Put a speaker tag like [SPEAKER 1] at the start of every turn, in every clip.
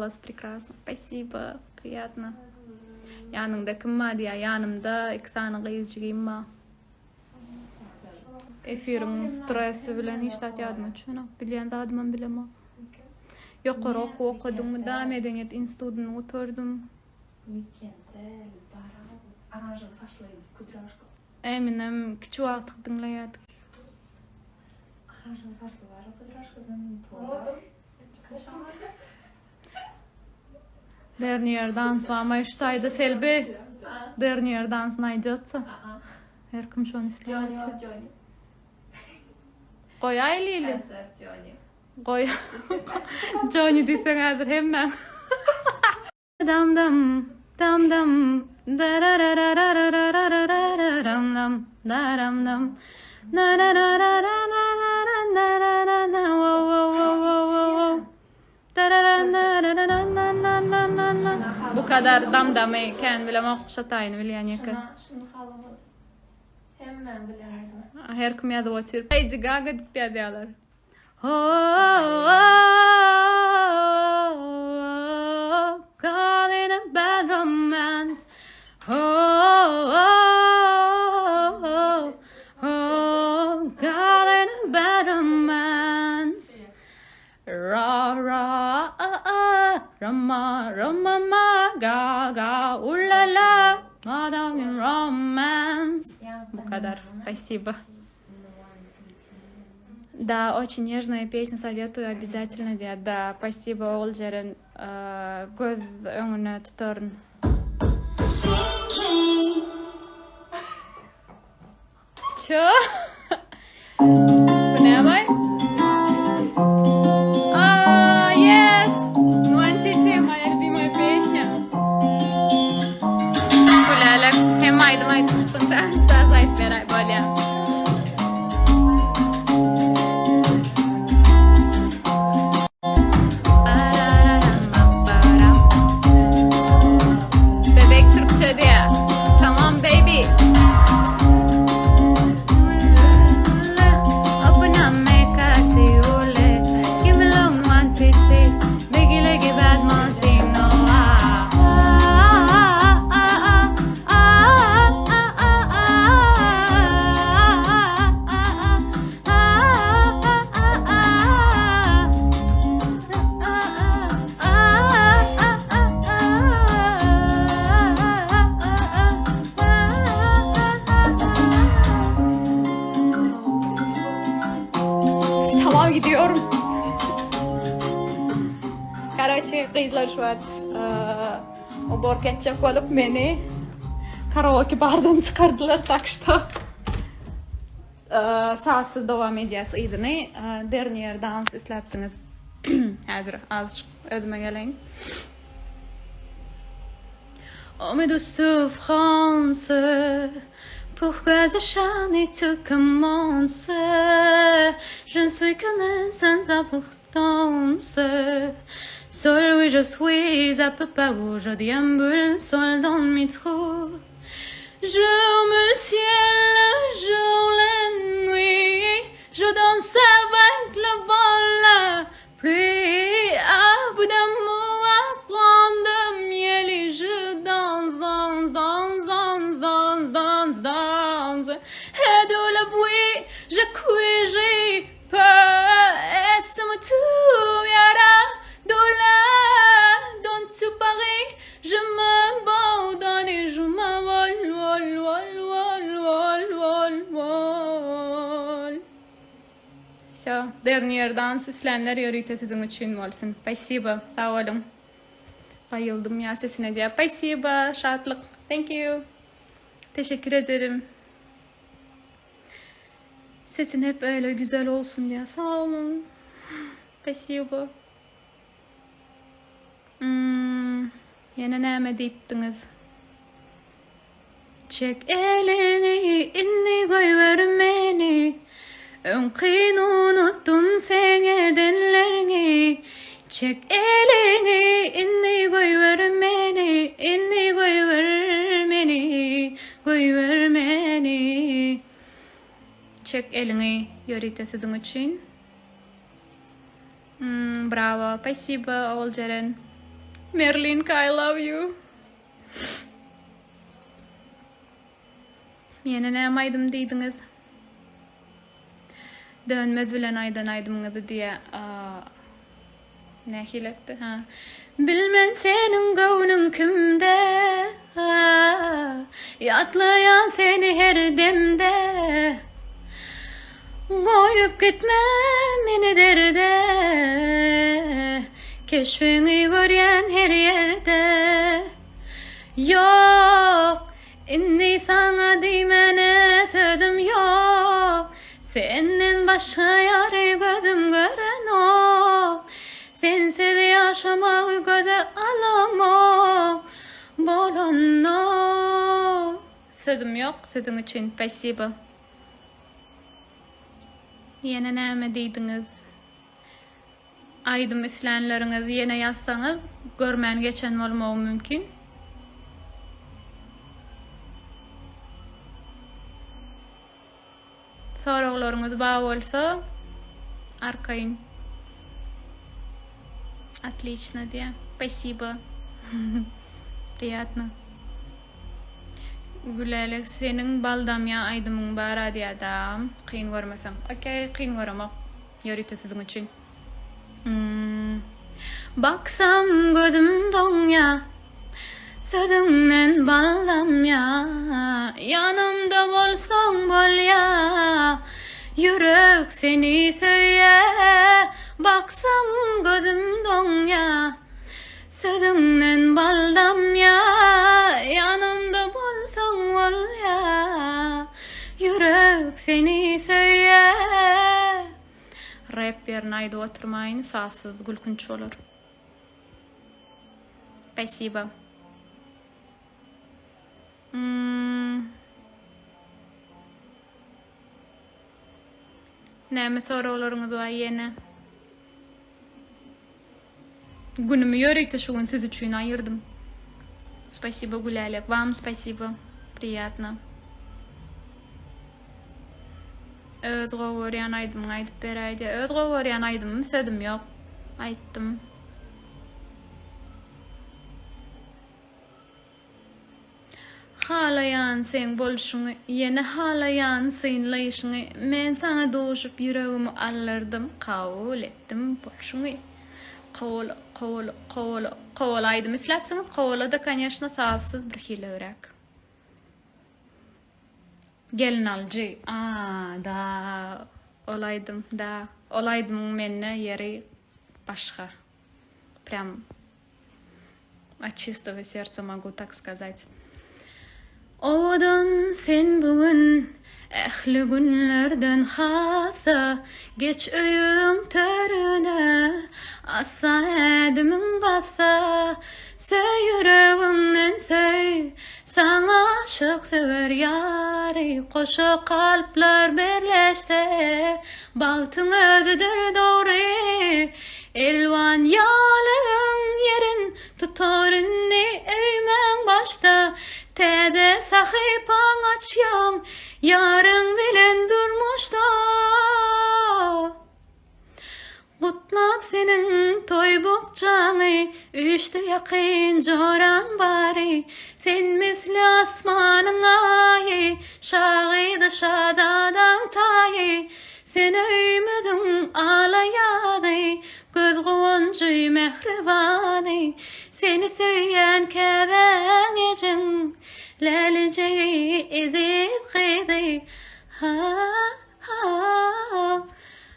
[SPEAKER 1] вас прекрасно. Спасибо, приятно. Yanında kim var ya? Yanımda iki tane kızcığım var. Efirin stresi bilen hiç yadıma çünkü bilen de adıma bilemem. Yukarı okudum, devam edenet institutuna oturdum. Eminim küçük artık dinleyedik. Dernier dans var ama işte ayda Selbi dernier dans найдется. Her kim şunu istiyor. Koy aylıyla. Koy. Johnny desen hazır hemen. Dam dam dam dam darararararararararam dam daram dam bu kadar damdamayı kendi bilem okşatayını bilen yaka.
[SPEAKER 2] Şunu halımı hemen bilerdim.
[SPEAKER 1] Her kim yadı otur. Lady Gaga diyorlar. Caught in a bad romance. Caught in a bad romance. Ra ra rama rama ma ga ga ulala madam in romance. Bu kadar. Спасибо. Да, очень нежная песня, советую обязательно делать. Да, спасибо, Олджерен. Göz önüne tutarın. Çö? Bu ne var? Yes! Nuantiti, моя любимая песня. Gülälek, hem aýdym çıkpynda, saz aýdyp beräy bolýar. Gidiyorum. Короче, kızlar şu an o borketçek olup beni karaoke bardan çıkardılar tak что sağsı devam edeceğiz idini. Dernier dans isleptiniz. Hazır azıcık özüme geleyim. Oh mais de souffrance. Pourquoi s'acharner tout commence? Je ne suis qu'un nain sans importance. Seul oui je suis à peu pas où je déambule seul dans le métro. Je me le ciel, le jour, la nuit. Je danse avec le vent, la pluie. À bout d'amour, à prendre de miel et je danse, danse, danse, danse, danse, danse, danse. Et de la bruit, je crie, j'ai peur. Et ça me tuera de là, dans tout Paris. Je m'abandonne et je m'envole, vol, vol, vol, vol, vol, vol. Все, dernier dans islenler yürüyte sizin için olsun. Спасибо, sağ olun. Bayıldım ya sesine diye. Спасибо, şartlık. Thank you. Teşekkür ederim. Sesin hep öyle güzel olsun diye. Sağ olun. Спасибо. Yine neme deyiptiniz? Çek elini, inni koyvermeni. Önkini unuttum sen edenlerini. Çek elini, inni koyvermeni. İnni koyvermeni, koyvermeni. Çek elini, yörite sizin için. Bravo, спасибо, Олджерен. Merlin, I love you. Mene näme aýdym diýdiňiz? Dönmez bilen aýdan aýdymyňyzy diýe nähilekdi ha. Bilmen senin gownuň kimde? Yatlayan seni her demde. Goýup gitme meni derde. Keşfini görýän her yerde. Yok, inni sana diýmene sözüm yok. Senden başga ýary gözüm gören ok. Sensiz ýaşamagy göze alamam. Bolanno. Sözüm yok, sözüm için spasibo. Yine näme diýdiňiz? Aýdym islenleriňiz yine ýazsaňyz görmän geçen bolmagy mümkin. Soraglaryňyz bar bolsa arkayın. Отлично, да. Спасибо. Приятно. Gülälek senin baldam ya aýdymyň bara diýadam. Kyn görmeseň. Okey, kyn görmek. Ýörüte siziň üçin. Baksam gözüm doňa. Sözüňden baldam ya. Yanımda bolsaň bol ya. Yürek seni söýe. Baksam gözüm doňa. Sözüňden baldam ya. Yanımda bolsaň bol ya. Yürek seni söýe. Rap ýerine aýdyp oturmaýyn, sassız gülkünç bolar. Spasibo. Näme soraglaryňyz bar ýene? Günümü ýörekde şu gün siz üçin aýyrdym. Спасибо, Gülälek. Вам спасибо. Приятно. Öz gowuryan aýdym, aýdyp beräýdi. Öz gowuryan aýdym, sözüm ýok. Aýtdym. Halayan sen bolşuňy, ýene halayan sen laýşyňy. Men saňa doşup ýüregimi allardım, kabul etdim bolşuňy. Kowul aýdym isläpsiňiz, kowula da конечно sassız bir hilerak. Gelin aljy. Da olaydym, da olaydym menne ýeri başga. Прям от чистого сердца могу так сказать. Odan sen bugün ähli günlerden hasa geç öýüm törüne assa ädimiň bassa söý yüreginden söý saňa aşyk sever ýary koşa kalplar berleşde bagtyň özüdir dogry elwan ýalyň yerin tutar inni öýmen başta Tede sahipan açyan yarın bilen durmuşda Gutlap senin toy bukçany Üçte yakın joran bari Sen misli asmanın ayı Şağıydı şadadan tayı Sen öymüdün alayadı Göz goncuy mehribani Seni söyleyen keven ecin Leleceği edip gıydı Ha ha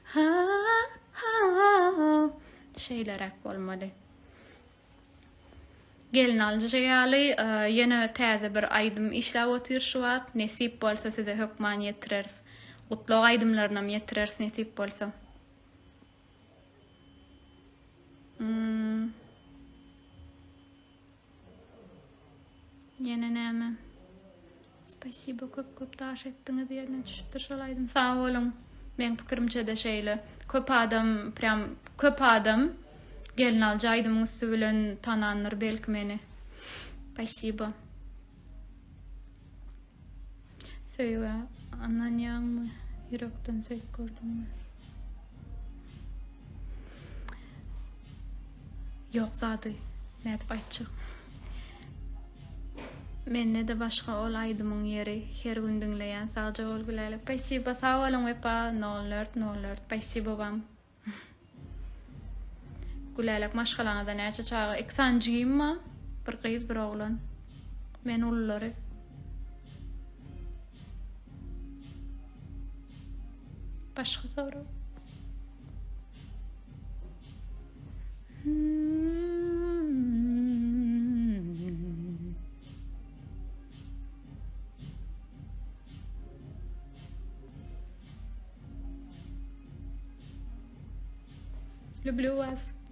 [SPEAKER 1] ha ha Şeylerek olmalı. Gelin aljayaly yine täze bir aýdym işläp otyr şu wagt nesip bolsa size hökman ýetirers. Gutlaw aýdymlaryna ýetirers nesip bolsa. Yine näme? Spasibo köp taş etdiňiz ýerine düşüpdir şol aýdym. Sag bolun. Men pikirimçe de şeýle. Köp adam gelin aljaydym üstü bilen tananlar belki meni. Spasibo. Söýge anan ýaňmy ýürekden söýüp gördüm. Yok zady. Net açık. Menne de başka olaydımın yeri her gün dinleyen sadece ol Gülälek. Spasibo sağ olun ve pa no alert. Spasibo bam. Gülälek maşgalana da näçe çağı eksancıyım mı? Bir kız bir oğlan. Men ulları. Başka soru. Люблю вас.